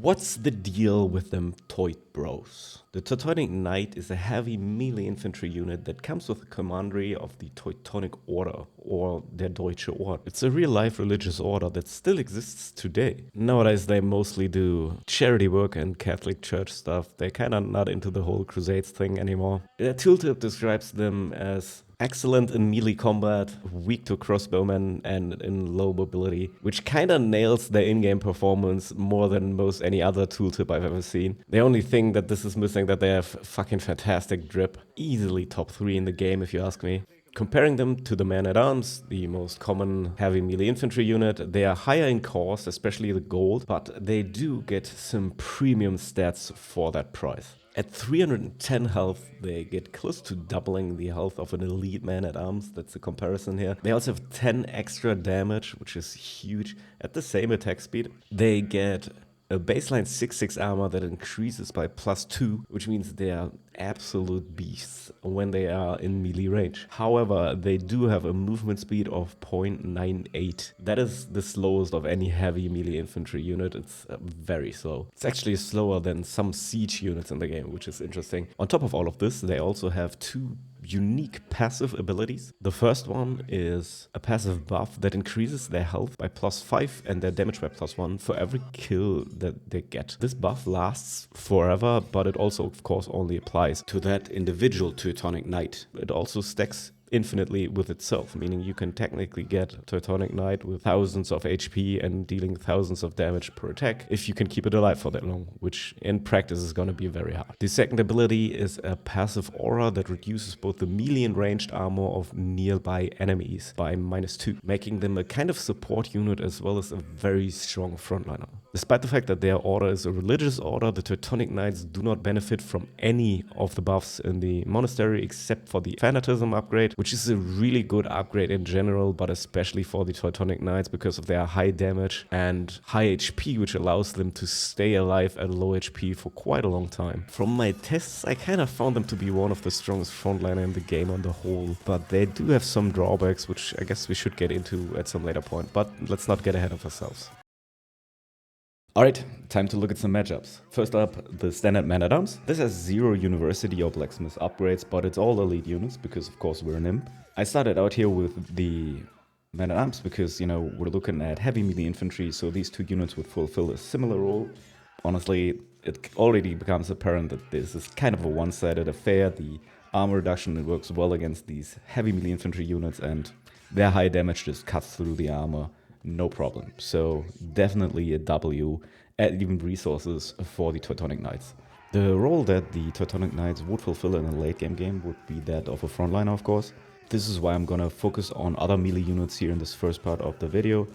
What's the deal with them Teut bros? The Teutonic Knight is a heavy melee infantry unit that comes with the commandery of the Teutonic Order, or der Deutsche Ord. It's a real-life religious order that still exists today. Nowadays they mostly do charity work and Catholic Church stuff. They're kinda not into the whole Crusades thing anymore. Their tooltip describes them as excellent in melee combat, weak to crossbowmen, and in low mobility, which kinda nails their in-game performance more than most any other tooltip I've ever seen. The only thing that this is missing, that they have fucking fantastic drip. Easily top 3 in the game if you ask me. Comparing them to the Man-at-Arms, the most common heavy melee infantry unit, they are higher in cost, especially the gold, but they do get some premium stats for that price. At 310 health, they get close to doubling the health of an elite Man-at-Arms. That's the comparison here. They also have 10 extra damage, which is huge, at the same attack speed. They get a baseline 6/6 armor that increases by +2, which means they are absolute beasts when they are in melee range. However, they do have a movement speed of 0.98. That is the slowest of any heavy melee infantry unit. It's very slow. It's actually slower than some siege units in the game, which is interesting. On top of all of this, they also have two unique passive abilities. The first one is a passive buff that increases their health by +5 and their damage by +1 for every kill that they get. This buff lasts forever, but it also, of course, only applies to that individual Teutonic Knight. It also stacks infinitely with itself, meaning you can technically get a Teutonic Knight with thousands of HP and dealing thousands of damage per attack if you can keep it alive for that long, which in practice is going to be very hard. The second ability is a passive aura that reduces both the melee and ranged armor of nearby enemies by -2, making them a kind of support unit as well as a very strong frontliner. Despite the fact that their order is a religious order, the Teutonic Knights do not benefit from any of the buffs in the monastery except for the Fanatism upgrade, which is a really good upgrade in general, but especially for the Teutonic Knights because of their high damage and high HP, which allows them to stay alive at low HP for quite a long time. From my tests, I kind of found them to be one of the strongest frontliner in the game on the whole, but they do have some drawbacks, which I guess we should get into at some later point, but let's not get ahead of ourselves. Alright, time to look at some matchups. First up, the standard Man-at-Arms. This has 0 University or Blacksmith upgrades, but it's all elite units because of course we're an imp. I started out here with the Man-at-Arms because, you know, we're looking at heavy melee infantry, so these two units would fulfill a similar role. Honestly, it already becomes apparent that this is kind of a one-sided affair. The armor reduction, it works well against these heavy melee infantry units, and their high damage just cuts through the armor. No problem. So definitely a W at even resources for the Teutonic Knights. The role that the Teutonic Knights would fulfill in a late game would be that of a frontliner, of course. This is why I'm gonna focus on other melee units here in this first part of the video.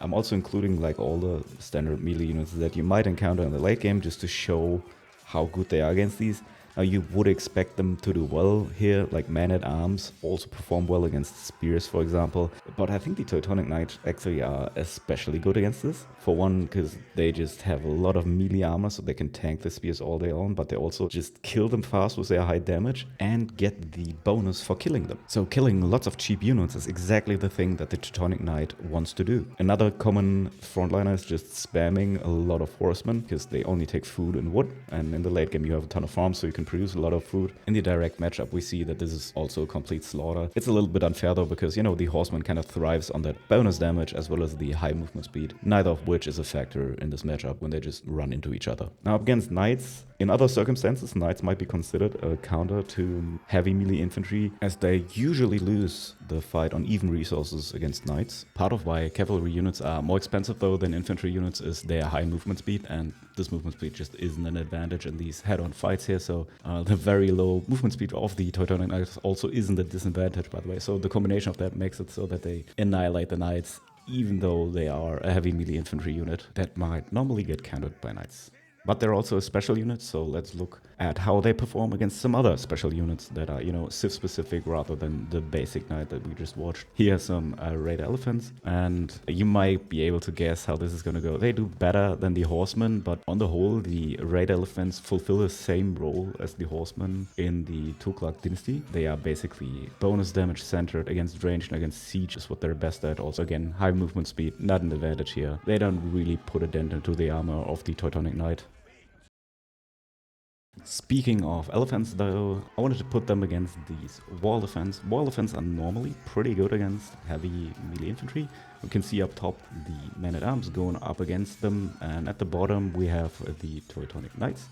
I'm also including like all the standard melee units that you might encounter in the late game just to show how good they are against these. Now you would expect them to do well here, like Man-at-Arms also perform well against spears, for example. But I think the Teutonic Knights actually are especially good against this. For one, because they just have a lot of melee armor, so they can tank the spears all day long, but they also just kill them fast with their high damage and get the bonus for killing them. So killing lots of cheap units is exactly the thing that the Teutonic Knight wants to do. Another common frontliner is just spamming a lot of Horsemen, because they only take food and wood, and in the late game you have a ton of farms, so you can produce a lot of food. In the direct matchup, we see that this is also a complete slaughter. It's a little bit unfair though, because, you know, the Horseman kind of thrives on that bonus damage as well as the high movement speed, neither of which is a factor in this matchup when they just run into each other. Now, against Knights, in other circumstances, Knights might be considered a counter to heavy melee infantry, as they usually lose the fight on even resources against Knights. Part of why cavalry units are more expensive though than infantry units is their high movement speed, and this movement speed just isn't an advantage in these head-on fights here, so the very low movement speed of the Teutonic Knights also isn't a disadvantage, by the way. So the combination of that makes it so that they annihilate the Knights, even though they are a heavy melee infantry unit that might normally get countered by Knights. But they're also a special unit, so let's look at how they perform against some other special units that are, Civ specific rather than the basic knight that we just watched. Here are some raid elephants, and you might be able to guess how this is going to go. They do better than the horsemen, but on the whole, the raid elephants fulfill the same role as the horsemen in the Tughlaq dynasty. They are basically bonus damage centered against range and against siege is what they're best at. Also, again, high movement speed, not an advantage here. They don't really put a dent into the armor of the Teutonic Knight. Speaking of elephants though, I wanted to put them against these war elephants. War elephants are normally pretty good against heavy melee infantry. We can see up top the men-at-arms going up against them, and at the bottom we have the Teutonic Knights.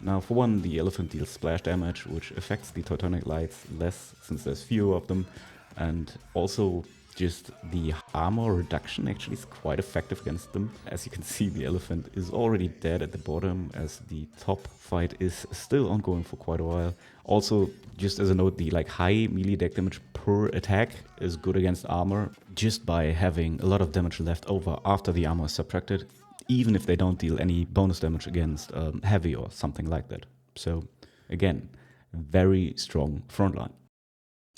Now for one, the elephant deals splash damage, which affects the Teutonic Knights less since there's fewer of them, and also just the armor reduction actually is quite effective against them. As you can see, the elephant is already dead at the bottom, as the top fight is still ongoing for quite a while. Also, just as a note, the high melee deck damage per attack is good against armor, just by having a lot of damage left over after the armor is subtracted, even if they don't deal any bonus damage against heavy or something like that. So again, very strong frontline.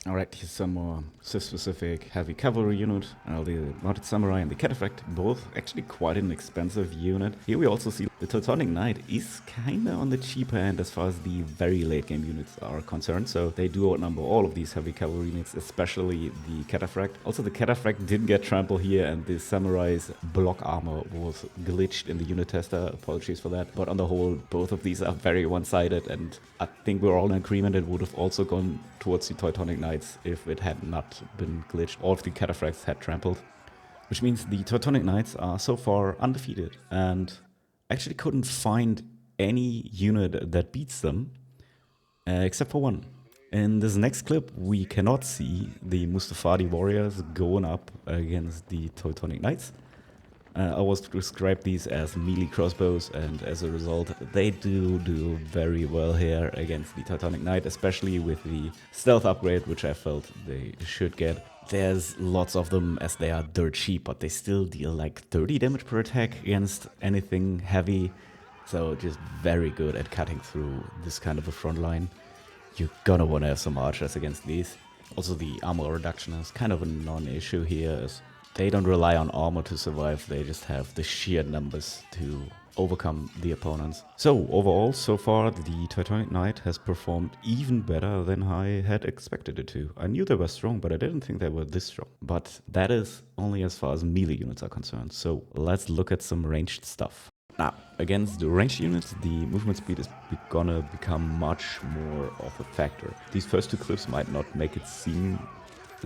Alright, here's some more Civ-specific heavy cavalry unit. The Mounted Samurai and the Cataphract, both actually quite an expensive unit. Here we also see the Teutonic Knight is kinda on the cheaper end as far as the very late game units are concerned, so they do outnumber all of these heavy cavalry units, especially the Cataphract. Also, the Cataphract didn't get trampled here, and the Samurai's block armor was glitched in the unit tester. Apologies for that. But on the whole, both of these are very one-sided, and I think we're all in agreement it would have also gone towards the Teutonic Knights if it had not been glitched, or if the Cataphracts had trampled. Which means the Teutonic Knights are so far undefeated, and actually couldn't find any unit that beats them, except for one. In this next clip, we cannot see the Mustofadi Warriors going up against the Teutonic Knights. I was to describe these as melee crossbows, and as a result, they do very well here against the Teutonic Knight, especially with the stealth upgrade, which I felt they should get. There's lots of them as they are dirt cheap, but they still deal 30 damage per attack against anything heavy, so just very good at cutting through this kind of a front line. You're gonna want to have some archers against these. Also, the armor reduction is kind of a non-issue here, as they don't rely on armor to survive, they just have the sheer numbers to overcome the opponents. So overall, so far, the Teutonic Knight has performed even better than I had expected it to. I knew they were strong, but I didn't think they were this strong. But that is only as far as melee units are concerned, so let's look at some ranged stuff. Now, against the ranged units, the movement speed is gonna become much more of a factor. These first two clips might not make it seem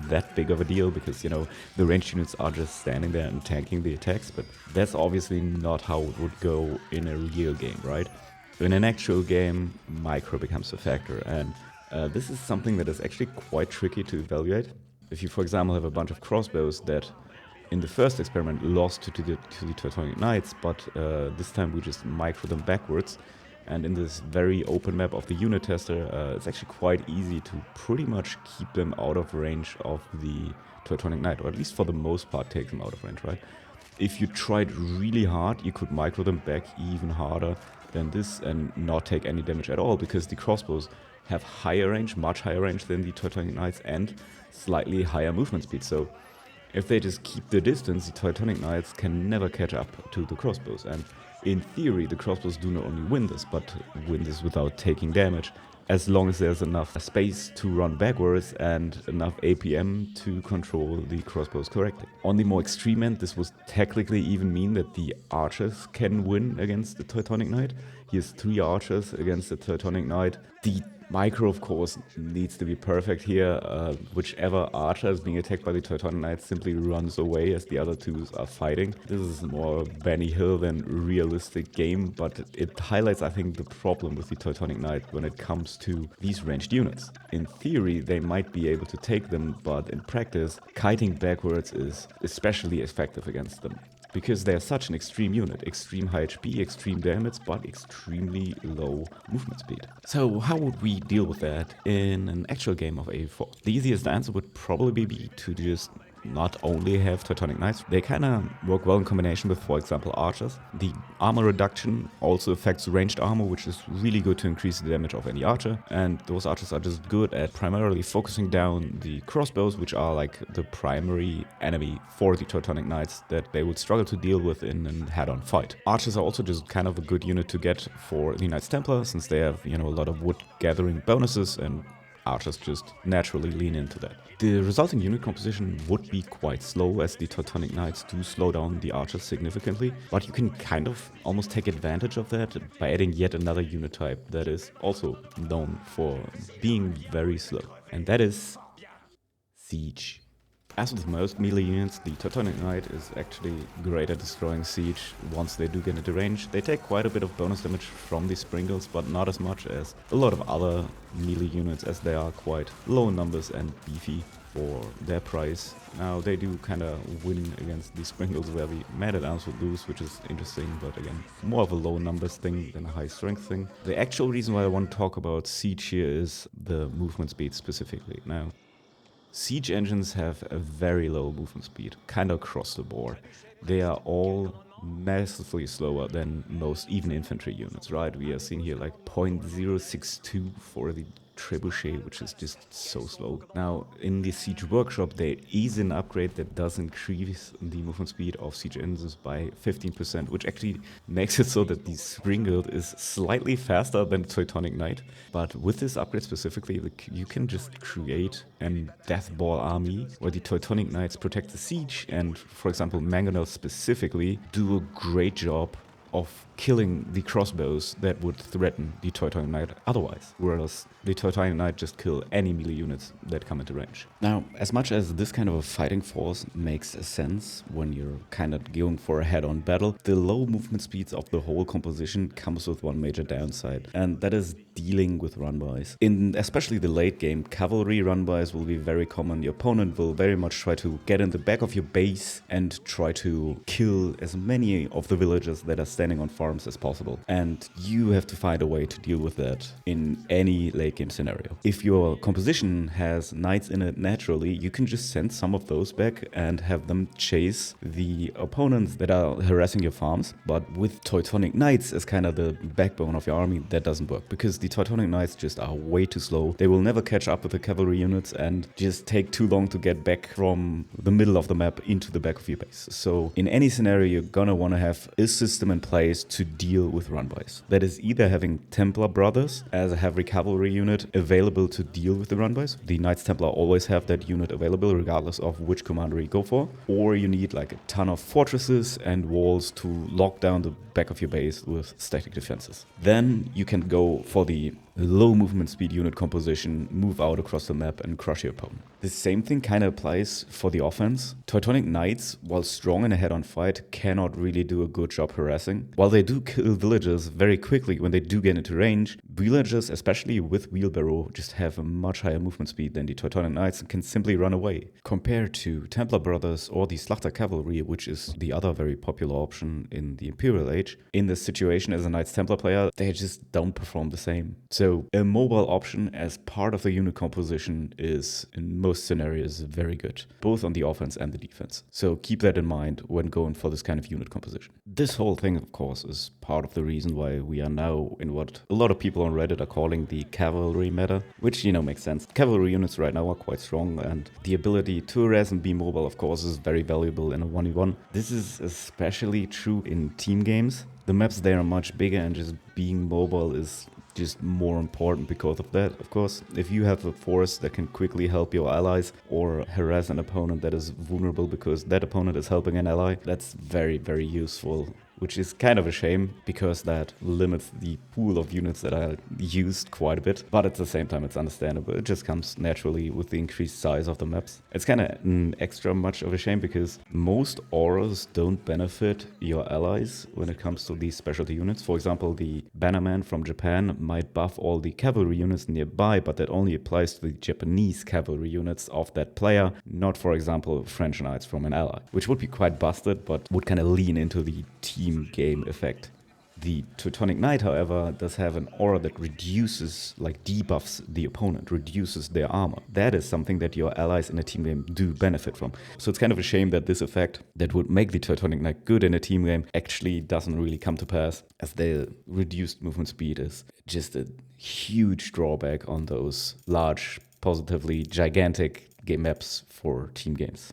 that big of a deal, because the ranged units are just standing there and tanking the attacks, but that's obviously not how it would go in a real game, right? In an actual game, micro becomes a factor, and this is something that is actually quite tricky to evaluate. If you, for example, have a bunch of crossbows that in the first experiment lost to the Teutonic Knights, but this time we just micro them backwards. And in this very open map of the unit tester, it's actually quite easy to pretty much keep them out of range of the Teutonic Knight, or at least for the most part take them out of range, right? If you tried really hard, you could micro them back even harder than this and not take any damage at all, because the crossbows have higher range, much higher range than the Teutonic Knights, and slightly higher movement speed. So if they just keep the distance, the Teutonic Knights can never catch up to the crossbows. And in theory, the crossbows do not only win this, but win this without taking damage, as long as there's enough space to run backwards and enough APM to control the crossbows correctly. On the more extreme end, this would technically even mean that the archers can win against the Teutonic Knight. Here's 3 archers against the Teutonic Knight. The micro, of course, needs to be perfect here. Whichever archer is being attacked by the Teutonic Knight simply runs away as the other two are fighting. This is more Benny Hill than realistic game, but it highlights, I think, the problem with the Teutonic Knight when it comes to these ranged units. In theory, they might be able to take them, but in practice, kiting backwards is especially effective against them, because they're such an extreme unit. Extreme high HP, extreme damage, but extremely low movement speed. So how would we deal with that in an actual game of AE4? The easiest answer would probably be to just not only have Teutonic Knights, they kind of work well in combination with, for example, archers. The armor reduction also affects ranged armor, which is really good to increase the damage of any archer. And those archers are just good at primarily focusing down the crossbows, which are like the primary enemy for the Teutonic Knights that they would struggle to deal with in a head-on fight. Archers are also just kind of a good unit to get for the Knights Templar, since they have, a lot of wood gathering bonuses, and archers just naturally lean into that. The resulting unit composition would be quite slow, as the Teutonic Knights do slow down the archers significantly, but you can kind of almost take advantage of that by adding yet another unit type that is also known for being very slow, and that is Siege. As with most melee units, the Teutonic Knight is actually great at destroying siege once they do get into range. They take quite a bit of bonus damage from these sprinkles, but not as much as a lot of other melee units, as they are quite low in numbers and beefy for their price. Now, they do kind of win against these sprinkles where the mad arms would lose, which is interesting, but again, more of a low numbers thing than a high strength thing. The actual reason why I want to talk about siege here is the movement speed specifically. Now, siege engines have a very low movement speed, kind of across the board. They are all massively slower than most even infantry units, right? We are seeing here like 0.062 for the trebuchet, which is just so slow. Now, in the Siege Workshop, there is an upgrade that does increase the movement speed of siege engines by 15%, which actually makes it so that the Springald is slightly faster than the Teutonic Knight. But with this upgrade specifically, you can just create a Death Ball army where the Teutonic Knights protect the siege, and, for example, Mangonels specifically do a great job of killing the crossbows that would threaten the Teutonic Knight otherwise, whereas the Teutonic Knight just kill any melee units that come into range. Now, as much as this kind of a fighting force makes sense when you're kind of going for a head-on battle, the low movement speeds of the whole composition comes with one major downside, and that is dealing with runbys. In especially the late game, cavalry runbys will be very common. Your opponent will very much try to get in the back of your base and try to kill as many of the villagers that are standing on farms as possible. And you have to find a way to deal with that in any late game scenario. If your composition has knights in it naturally, you can just send some of those back and have them chase the opponents that are harassing your farms. But with Teutonic Knights as kind of the backbone of your army, that doesn't work, because the Teutonic Knights just are way too slow. They will never catch up with the cavalry units and just take too long to get back from the middle of the map into the back of your base. So in any scenario, you're gonna want to have a system in place to deal with runbys. That is either having Templar Brothers as a heavy cavalry unit available to deal with the runbys. The Knights Templar always have that unit available regardless of which commander you go for. Or you need like a ton of fortresses and walls to lock down the back of your base with static defenses. Then you can go for the low movement speed unit composition, move out across the map and crush your opponent. The same thing kind of applies for the offense. Teutonic Knights, while strong in a head-on fight, cannot really do a good job harassing. While they do kill villagers very quickly when they do get into range, villagers, especially with wheelbarrow, just have a much higher movement speed than the Teutonic Knights and can simply run away. Compared to Templar Brothers or the Schlachter Cavalry, which is the other very popular option in the Imperial Age, in this situation as a Knights Templar player, they just don't perform the same. So a mobile option as part of the unit composition is, in most scenarios, very good, both on the offense and the defense. So keep that in mind when going for this kind of unit composition. This whole thing, of course, is part of the reason why we are now in what a lot of people on Reddit are calling the cavalry meta, which, makes sense. Cavalry units right now are quite strong, and the ability to harass and be mobile, of course, is very valuable in a 1v1. This is especially true in team games. The maps there are much bigger, and just being mobile is just more important because of that. Of course, if you have a force that can quickly help your allies or harass an opponent that is vulnerable because that opponent is helping an ally, that's very, very useful, which is kind of a shame because that limits the pool of units that are used quite a bit. But at the same time, it's understandable. It just comes naturally with the increased size of the maps. It's kind of an extra much of a shame because most auras don't benefit your allies when it comes to these specialty units. For example, the Bannerman from Japan might buff all the cavalry units nearby, but that only applies to the Japanese cavalry units of that player, not, for example, French knights from an ally, which would be quite busted, but would kind of lean into the team game effect. The Teutonic Knight, however, does have an aura that reduces, like debuffs the opponent, reduces their armor. That is something that your allies in a team game do benefit from. So it's kind of a shame that this effect that would make the Teutonic Knight good in a team game actually doesn't really come to pass, as the reduced movement speed is just a huge drawback on those large, positively gigantic game maps for team games.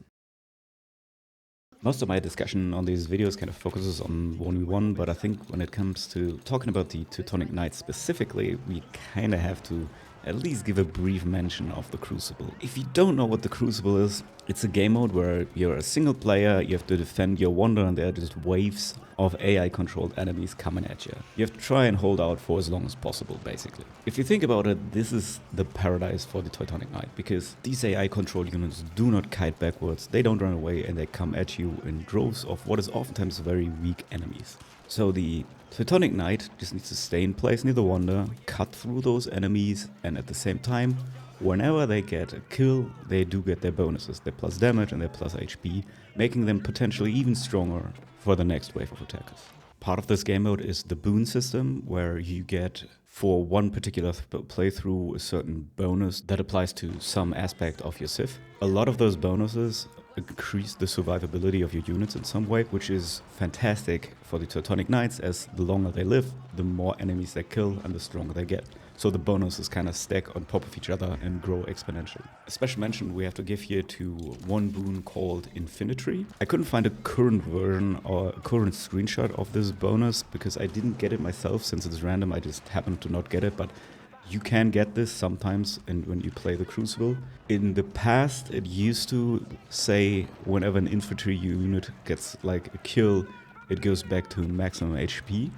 Most of my discussion on these videos kind of focuses on 1v1, but I think when it comes to talking about the Teutonic Knight specifically, we kind of have to at least give a brief mention of the Crucible. If you don't know what the Crucible is, it's a game mode where you're a single player, you have to defend your wonder, and there are just waves of AI-controlled enemies coming at you. You have to try and hold out for as long as possible, basically. If you think about it, this is the paradise for the Teutonic Knight, because these AI-controlled units do not kite backwards, they don't run away, and they come at you in droves of what is oftentimes very weak enemies. So the Teutonic Knight just needs to stay in place near the wonder, cut through those enemies, and at the same time, whenever they get a kill, they do get their bonuses, their plus damage and their plus HP, making them potentially even stronger for the next wave of attackers. Part of this game mode is the boon system, where you get for one particular playthrough a certain bonus that applies to some aspect of your civ. A lot of those bonuses increase the survivability of your units in some way, which is fantastic for the Teutonic Knights, as the longer they live, the more enemies they kill and the stronger they get. So the bonuses kind of stack on top of each other and grow exponentially. A special mention we have to give here to one boon called Infinity. I couldn't find a current version or a current screenshot of this bonus because I didn't get it myself since it's random. I just happened to not get it, but you can get this sometimes when you play the Crucible. In the past, it used to say whenever an infantry unit gets like a kill, it goes back to maximum HP.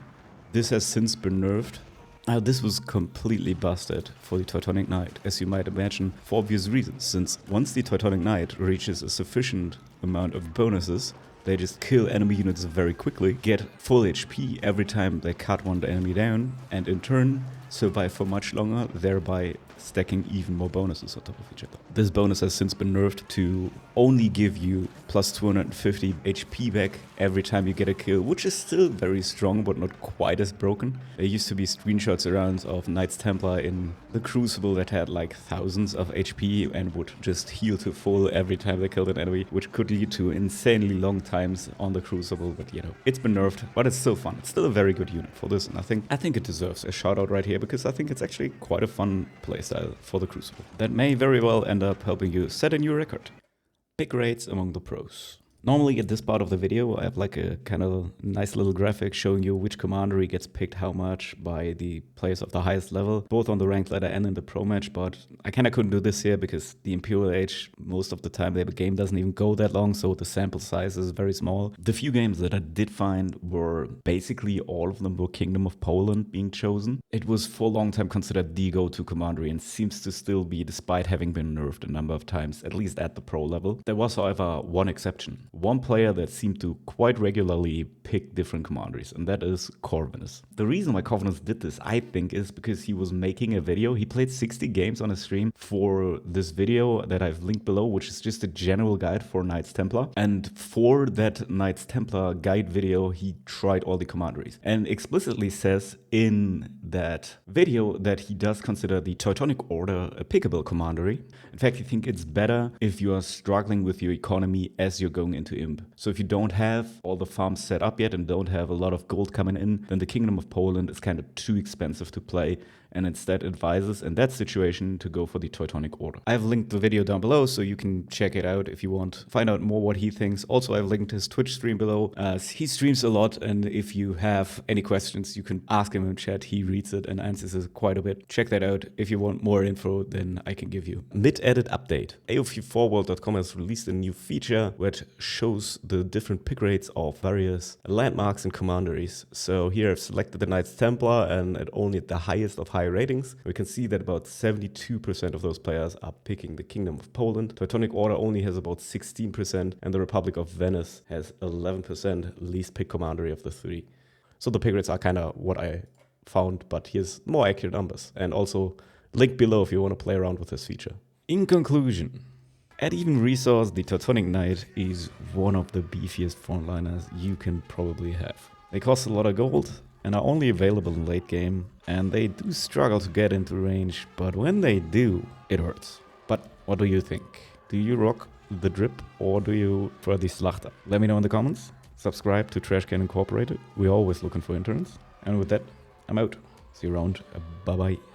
This has since been nerfed. Now, this was completely busted for the Teutonic Knight, as you might imagine, for obvious reasons, since once the Teutonic Knight reaches a sufficient amount of bonuses, they just kill enemy units very quickly, get full HP every time they cut one enemy down, and in turn survive for much longer, thereby stacking even more bonuses on top of each other. This bonus has since been nerfed to only give you plus 250 HP back every time you get a kill, which is still very strong, but not quite as broken. There used to be screenshots around of Knights Templar in the Crucible that had like thousands of HP and would just heal to full every time they killed an enemy, which could lead to insanely long times on the Crucible, but you know, it's been nerfed, but it's still fun. It's still a very good unit for this, and I think it deserves a shout out right here, because I think it's actually quite a fun playstyle for the Crucible that may very well end up helping you set a new record. Pickrates among the pros. Normally at this part of the video, I have like a kind of nice little graphic showing you which commandery gets picked how much by the players of the highest level, both on the ranked ladder and in the pro match, but I kind of couldn't do this here because the Imperial Age, most of the time the game doesn't even go that long, so the sample size is very small. The few games that I did find were basically all of them were Kingdom of Poland being chosen. It was for a long time considered the go-to commandery and seems to still be, despite having been nerfed a number of times, at least at the pro level. There was, however, one exception. One player that seemed to quite regularly pick different commanderies, and that is Corvinus. The reason why Corvinus did this, I think, is because he was making a video. He played 60 games on a stream for this video that I've linked below, which is just a general guide for Knights Templar. And for that Knights Templar guide video, he tried all the commanderies and explicitly says in that video that he does consider the Teutonic Order a pickable commandery. In fact, he thinks it's better if you are struggling with your economy as you're going into Imp. So if you don't have all the farms set up yet and don't have a lot of gold coming in, then the Kingdom of Poland is kind of too expensive to play, and instead advises in that situation to go for the Teutonic Order. I've linked the video down below so you can check it out if you want. Find out more what he thinks. Also, I've linked his Twitch stream below. He streams a lot, and if you have any questions, you can ask him in chat. He reads it and answers it quite a bit. Check that out. If you want more info, then I can give you. Mid-edit update. AOV4world.com has released a new feature which shows the different pick rates of various landmarks and commanderies. So here I've selected the Knights Templar, and only at the highest of high ratings, we can see that about 72% of those players are picking the Kingdom of Poland. Teutonic Order only has about 16%, and the Republic of Venice has 11%, least pick commandery of the three. So the pick rates are kind of what I found, but here's more accurate numbers. And also link below if you want to play around with this feature. In conclusion, at even resource, the Teutonic Knight is one of the beefiest frontliners you can probably have. They cost a lot of gold, and are only available in late game, and they do struggle to get into range, but when they do, it hurts. But what do you think? Do you rock the drip or do you prefer the Slachter? Let me know in the comments. Subscribe to Trashcan Incorporated. We're always looking for interns. And with that, I'm out. See you around. Bye bye.